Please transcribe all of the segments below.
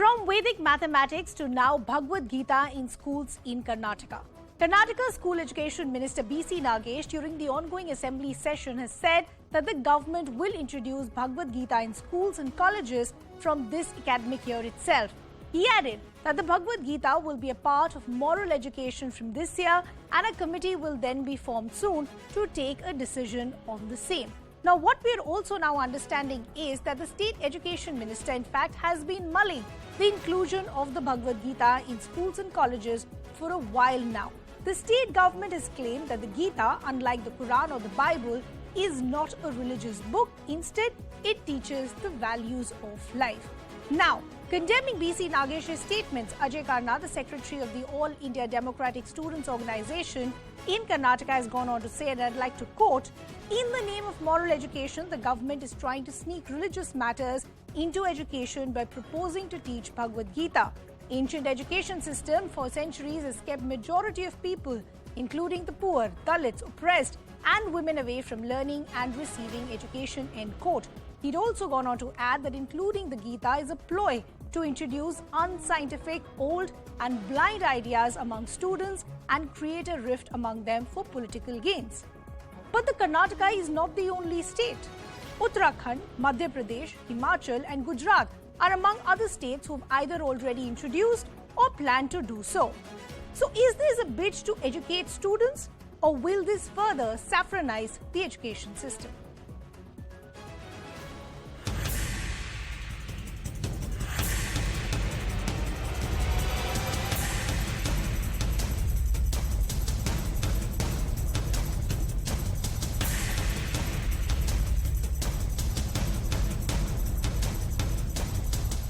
From Vedic mathematics to now Bhagavad Gita in schools in Karnataka. Karnataka School Education Minister B.C. Nagesh during the ongoing assembly session has said that the government will introduce Bhagavad Gita in schools and colleges from this academic year itself. He added that the Bhagavad Gita will be a part of moral education from this year and a committee will then be formed soon to take a decision on the same. Now, what we are also now understanding is that the State Education Minister, in fact, has been mulling the inclusion of the Bhagavad Gita in schools and colleges for a while now. The state government has claimed that the Gita, unlike the Quran or the Bible, is not a religious book. Instead, it teaches the values of life. Now, condemning B.C. Nagesh's statements, Ajay Karna, the secretary of the All India Democratic Students Organization in Karnataka, has gone on to say, and I'd like to quote, "In the name of moral education, the government is trying to sneak religious matters into education by proposing to teach Bhagavad Gita. Ancient education system for centuries has kept majority of people, including the poor, Dalits, oppressed, and women away from learning and receiving education," end quote. He'd also gone on to add that including the Gita is a ploy to introduce unscientific, old and blind ideas among students and create a rift among them for political gains. But the Karnataka is not the only state. Uttarakhand, Madhya Pradesh, Himachal and Gujarat are among other states who have either already introduced or plan to do so. So is this a bid to educate students, or will this further saffronize the education system?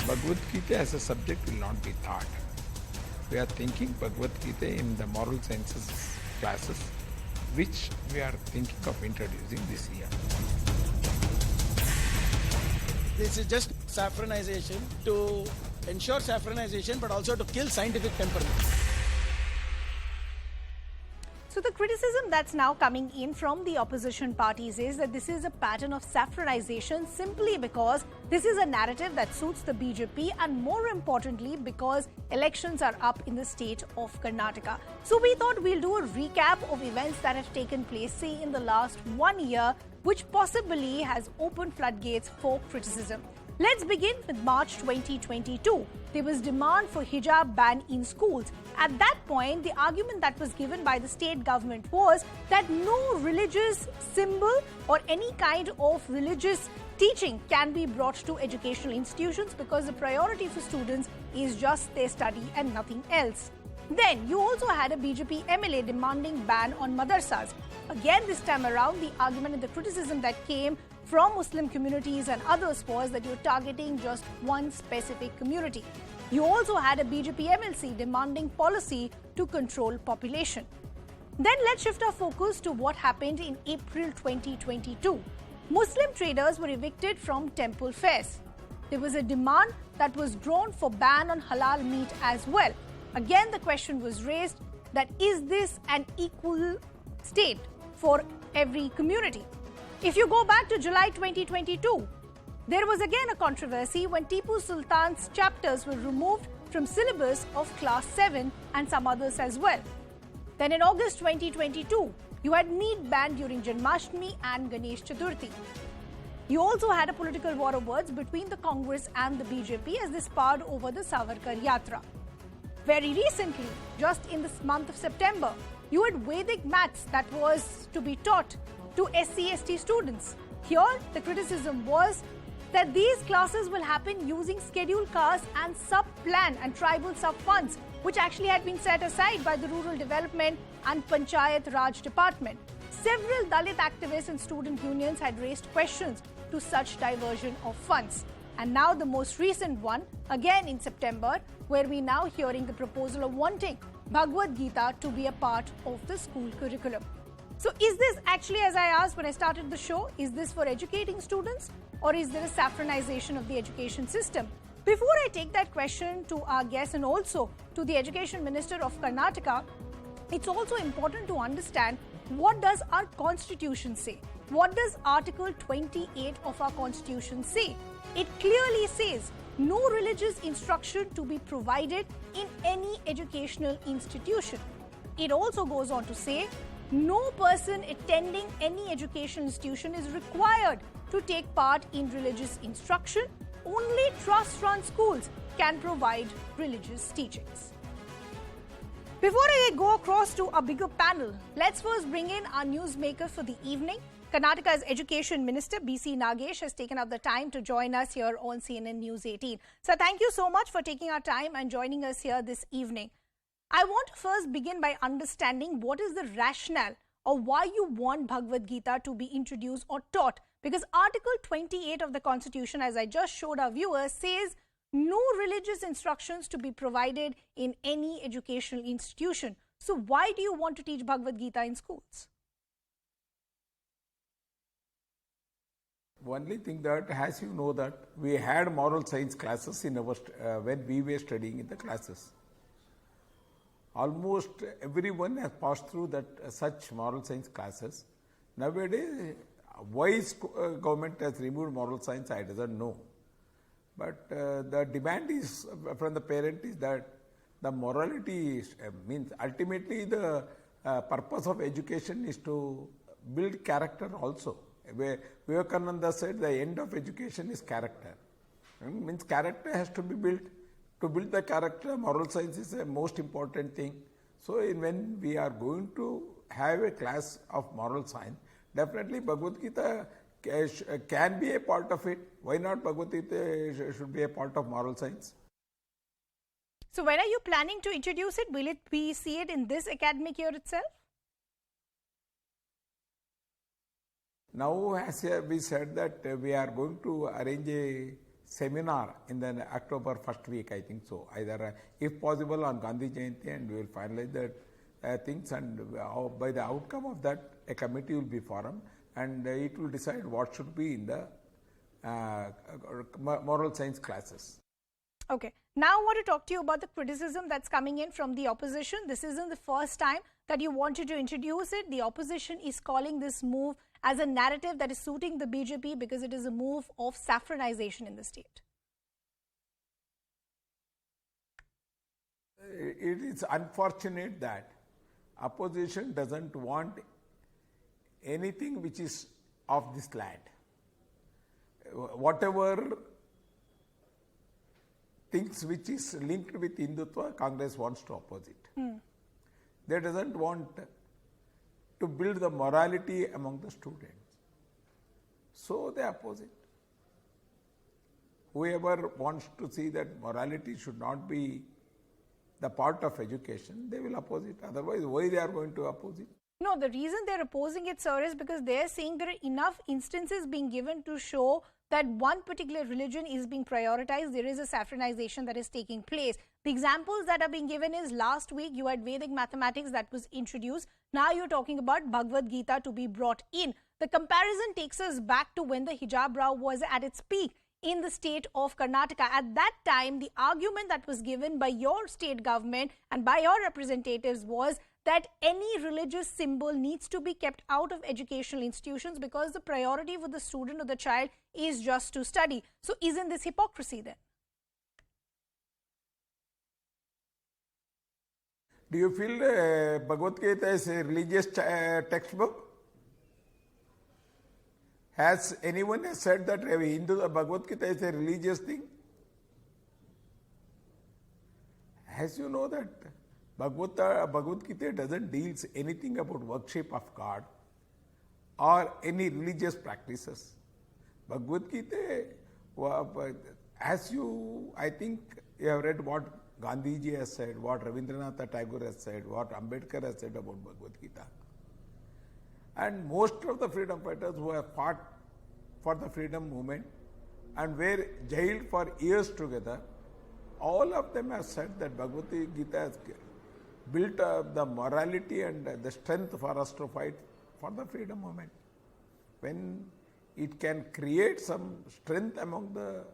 Bhagavad Gita as a subject will not be taught. We are thinking Bhagavad Gita in the moral sciences classes, which we are thinking of introducing this year. This is just saffronization to ensure saffronization, but also to kill scientific temperament. So the criticism that's now coming in from the opposition parties is that this is a pattern of saffronization simply because this is a narrative that suits the BJP, and more importantly because elections are up in the state of Karnataka. So we thought we'll do a recap of events that have taken place, say, in the last 1 year, which possibly has opened floodgates for criticism. Let's begin with March 2022. There was demand for hijab ban in schools. At that point, the argument that was given by the state government was that no religious symbol or any kind of religious teaching can be brought to educational institutions because the priority for students is just their study and nothing else. Then you also had a BJP MLA demanding ban on madrasas. Again, this time around, the argument and the criticism that came from Muslim communities and others was that you're targeting just one specific community. You also had a BJP MLC demanding policy to control population. Then let's shift our focus to what happened in April 2022. Muslim traders were evicted from temple fairs. There was a demand that was drawn for ban on halal meat as well. Again, the question was raised that is this an equal state for every community? If you go back to July 2022, there was again a controversy when Tipu Sultan's chapters were removed from syllabus of class 7 and some others as well. Then in August 2022, you had meat ban during Janmashtami and Ganesh Chaturthi. You also had a political war of words between the Congress and the BJP as they sparred over the Savarkar Yatra. Very recently, just in this month of September, you had Vedic maths that was to be taught to SC/ST students. Here, the criticism was that these classes will happen using scheduled castes and sub-plan and tribal sub-funds, which actually had been set aside by the Rural Development and Panchayat Raj Department. Several Dalit activists and student unions had raised questions to such diversion of funds. And now the most recent one, again in September, where we're now hearing the proposal of wanting Bhagavad Gita to be a part of the school curriculum. So is this actually, as I asked when I started the show, is this for educating students, or is there a saffronization of the education system? Before I take that question to our guest and also to the Education Minister of Karnataka, it's also important to understand what does our constitution say? What does Article 28 of our constitution say? It clearly says no religious instruction to be provided in any educational institution. It also goes on to say, no person attending any educational institution is required to take part in religious instruction. Only trust-run schools can provide religious teachings. Before I go across to a bigger panel, let's first bring in our newsmaker for the evening. Karnataka's Education Minister B.C. Nagesh has taken up the time to join us here on CNN News 18. So thank you so much for taking our time and joining us here this evening. I want to first begin by understanding what is the rationale or why you want Bhagavad Gita to be introduced or taught. Because Article 28 of the Constitution, as I just showed our viewers, says no religious instructions to be provided in any educational institution. So why do you want to teach Bhagavad Gita in schools? Only thing that, as you know, that we had moral science classes in our when we were studying in the classes. Almost everyone has passed through that such moral science classes. Nowadays, why government has removed moral science, I doesn't know. But the demand is from the parent is that the morality is, means ultimately the purpose of education is to build character also. Vivekananda said the end of education is character. Means character has to be built. To build the character, moral science is the most important thing. So when we are going to have a class of moral science, definitely Bhagavad Gita can be a part of it. Why not Bhagavad Gita should be a part of moral science? So when are you planning to introduce it? Will it be see it in this academic year itself? Now, as we said that we are going to arrange a seminar in the October first week, I think so. Either, if possible, on Gandhi Jayanti, and we will finalize that things. And by the outcome of that, a committee will be formed, and it will decide what should be in the moral science classes. Okay. Now I want to talk to you about the criticism that's coming in from the opposition. This isn't the first time that you wanted to introduce it. The opposition is calling this move as a narrative that is suiting the BJP because it is a move of saffronization in the state. It is unfortunate that opposition doesn't want anything which is of this land. Whatever things which is linked with Hindutva, Congress wants to oppose it. They doesn't want to build the morality among the students. So they oppose it. Whoever wants to see that morality should not be the part of education, they will oppose it. Otherwise, why they are going to oppose it? No, the reason they're opposing it, sir, is because they're saying there are enough instances being given to show that one particular religion is being prioritized. There is a saffronization that is taking place. The examples that are being given is last week you had Vedic mathematics that was introduced. Now you're talking about Bhagavad Gita to be brought in. The comparison takes us back to when the hijab row was at its peak in the state of Karnataka. At that time, the argument that was given by your state government and by your representatives was that any religious symbol needs to be kept out of educational institutions because the priority for the student or the child is just to study. So isn't this hypocrisy then? Do you feel Bhagavad Gita is a religious textbook? Has anyone said that Bhagavad Gita is a religious thing? As you know that Bhagavad Gita doesn't deal anything about worship of God or any religious practices. Bhagavad Gita, as you, I think you have read what Gandhiji has said, what Rabindranath Tagore has said, what Ambedkar has said about Bhagavad Gita. And most of the freedom fighters who have fought for the freedom movement and were jailed for years together, all of them have said that Bhagavad Gita has built the morality and the strength for us to fight for the freedom movement. When it can create some strength among the